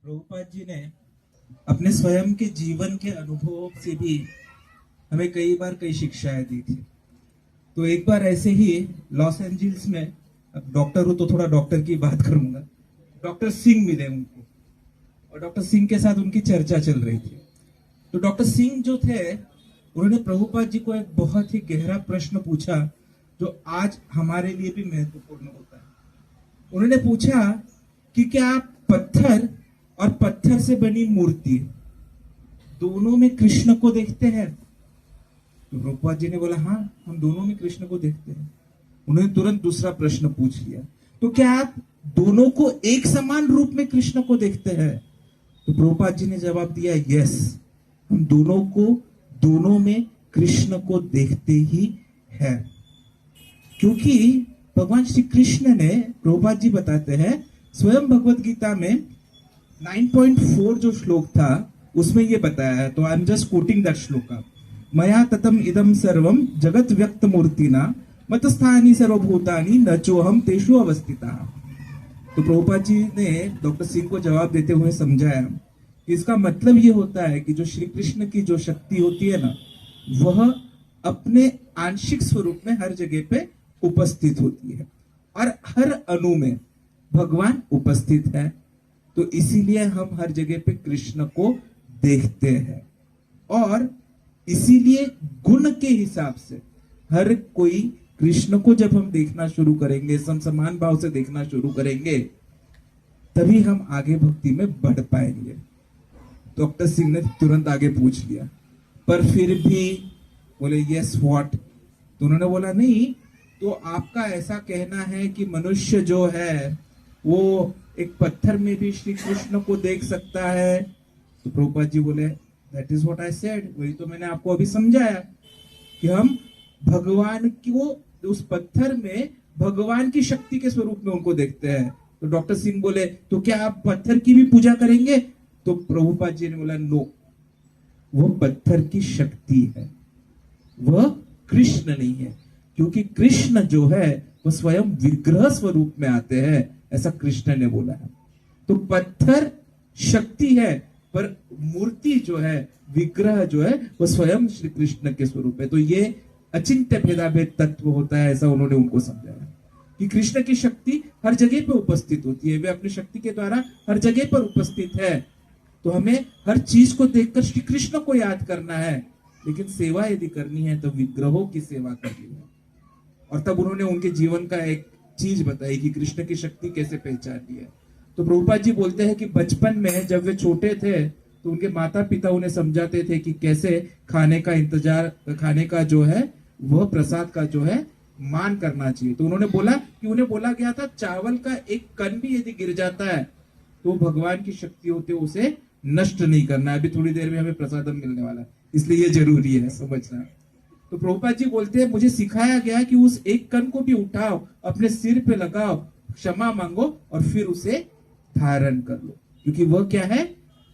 प्रभुपाद जी ने अपने स्वयं के जीवन के अनुभवों से भी हमें कई बार कई शिक्षाएं दी थी। तो एक बार ऐसे ही लॉस एंजल्स में, अब डॉक्टर हूं तो थोड़ा डॉक्टर की बात करूंगा, डॉक्टर सिंह मिले उनको और डॉक्टर सिंह के साथ उनकी चर्चा चल रही थी। तो डॉक्टर सिंह जो थे उन्होंने प्रभुपाद जी को एक बहुत ही गहरा प्रश्न पूछा जो आज हमारे लिए भी महत्वपूर्ण होता है। उन्होंने पूछा कि क्या आप पत्थर और पत्थर से बनी मूर्ति दोनों में कृष्ण को देखते हैं? तो प्रभुपाद जी ने बोला हाँ, हम दोनों में कृष्ण को देखते हैं। उन्होंने तुरंत दूसरा प्रश्न पूछ लिया, तो क्या आप दोनों को एक समान रूप में कृष्ण को देखते हैं? तो प्रभुपाद जी ने जवाब दिया यस, हम दोनों को दोनों में कृष्ण को देखते ही है। क्योंकि भगवान श्री कृष्ण ने, प्रभुपाद जी बताते हैं, स्वयं भगवत गीता में 9.4 जो श्लोक था उसमें ये बताया है। तो I am just coating that shloka. मया ततम इदम सर्वम जगत व्यक्त मूर्तिना मतस्थानी सर्वभूतानि न चोहम तेषु अवस्थिता। तो प्रभुपाद जी ने डॉक्टर सिंह को जवाब देते हुए समझाया कि इसका मतलब ये होता है कि जो श्री कृष्ण की जो शक्ति होती है ना, वह अपने आंशिक स्वरूप में हर जगह पे उपस्थित होती है और हर अणु में भगवान उपस्थित है। तो इसीलिए हम हर जगह पे कृष्ण को देखते हैं और इसीलिए गुण के हिसाब से हर कोई कृष्ण को जब हम देखना शुरू करेंगे, समान भाव से देखना शुरू करेंगे, तभी हम आगे भक्ति में बढ़ पाएंगे। डॉक्टर सिंह ने तुरंत आगे पूछ लिया, पर फिर भी बोले यस व्हाट? तो उन्होंने बोला नहीं, तो आपका ऐसा कहना है कि मनुष्य जो है वो एक पत्थर में भी श्री कृष्ण को देख सकता है? तो प्रभुपाद जी बोले that is what I said, वही तो मैंने आपको अभी समझाया कि हम भगवान को उस पत्थर में भगवान की शक्ति के स्वरूप में उनको देखते हैं। तो डॉक्टर सिंह बोले तो क्या आप पत्थर की भी पूजा करेंगे? तो प्रभुपाद जी ने बोला नो, वो पत्थर की शक्ति है, वह कृष्ण नहीं है। क्योंकि कृष्ण जो है वो स्वयं विग्रह स्वरूप में आते हैं, ऐसा कृष्ण ने बोला है। तो पत्थर शक्ति है पर मूर्ति जो है, विग्रह जो है, वो स्वयं श्री कृष्ण के स्वरूप है। तो ये अचिंत्य भेदाभेद तत्व होता है, ऐसा उन्होंने उनको समझाया कि कृष्ण की शक्ति हर जगह पर उपस्थित होती है, वे अपनी शक्ति के द्वारा हर जगह पर उपस्थित है। तो हमें हर चीज को देखकर श्री कृष्ण को याद करना है, लेकिन सेवा यदि करनी है तो विग्रहों की सेवा करनी है। और तब उन्होंने उनके जीवन का एक चीज बताई कि कृष्ण की शक्ति कैसे पहचाननी है। तो प्रभुपाद जी बोलते हैं कि बचपन में जब वे छोटे थे तो उनके माता पिता उन्हें समझाते थे कि कैसे खाने का इंतजार, खाने का जो है वह प्रसाद का जो है मान करना चाहिए। तो उन्होंने बोला कि उन्हें बोला गया था चावल का एक कण भी यदि गिर जाता है तो भगवान की शक्ति होती है, उसे नष्ट नहीं करना है। अभी थोड़ी देर में हमें प्रसादम मिलने वाला है, इसलिए ये जरूरी है समझना। तो प्रभुपाद जी बोलते हैं मुझे सिखाया गया कि उस एक कण को भी उठाओ, अपने सिर पे लगाओ, क्षमा मांगो और फिर उसे धारण कर लो, क्योंकि वह क्या है?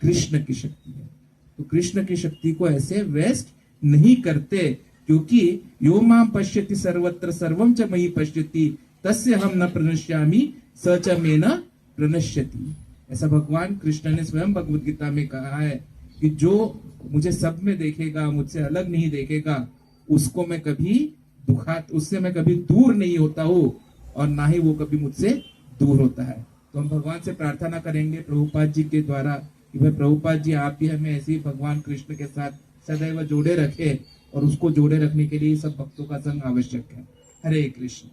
कृष्ण की शक्ति है। तो कृष्ण की शक्ति को ऐसे वेस्ट नहीं करते, क्योंकि यो माम पश्यति सर्वत्र सर्वम च मयि पश्यति तस्य हम न प्रणश्यामि स च मे न प्रणश्यति। ऐसा भगवान कृष्ण ने स्वयं भगवद गीता में कहा है कि जो मुझे सब में देखेगा, मुझसे अलग नहीं देखेगा, उसको मैं कभी उससे मैं कभी दूर नहीं होता हूँ और ना ही वो कभी मुझसे दूर होता है। तो हम भगवान से प्रार्थना करेंगे प्रभुपाद जी के द्वारा कि भाई प्रभुपाद जी आप भी हमें ऐसे ही भगवान कृष्ण के साथ सदैव जोड़े रखे, और उसको जोड़े रखने के लिए सब भक्तों का संग आवश्यक है। हरे कृष्ण।